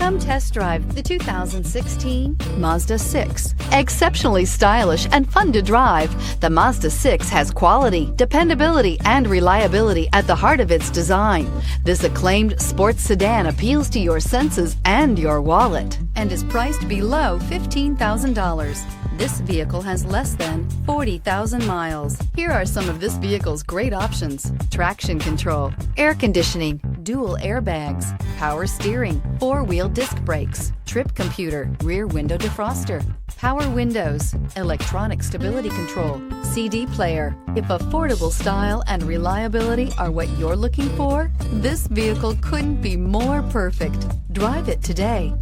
Come test drive the 2016 Mazda 6. Exceptionally stylish and fun to drive, the Mazda 6 has quality, dependability, and reliability at the heart of its design. This acclaimed sports sedan appeals to your senses and your wallet and is priced below $15,000. This vehicle has less than 40,000 miles. Here are some of this vehicle's great options: traction control, air conditioning, dual airbags, power steering, four-wheel disc brakes, trip computer, rear window defroster, power windows, electronic stability control, CD player. If affordable style and reliability are what you're looking for, this vehicle couldn't be more perfect. Drive it today.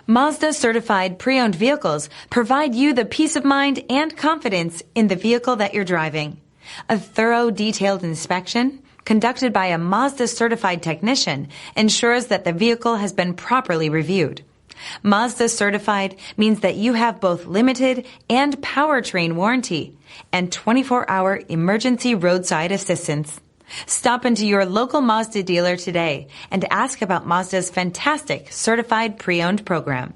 Mazda certified pre-owned vehicles provide you the peace of mind and confidence in the vehicle that you're driving. A thorough, detailed inspection conducted by a Mazda certified technician ensures that the vehicle has been properly reviewed. Mazda certified means that you have both limited and powertrain warranty and 24-hour emergency roadside assistance. Stop into your local Mazda dealer today and ask about Mazda's fantastic certified pre-owned program.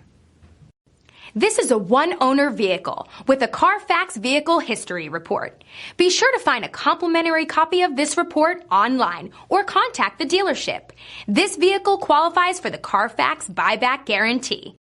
This is a one-owner vehicle with a Carfax Vehicle History Report. Be sure to find a complimentary copy of this report online or contact the dealership. This vehicle qualifies for the Carfax Buyback Guarantee.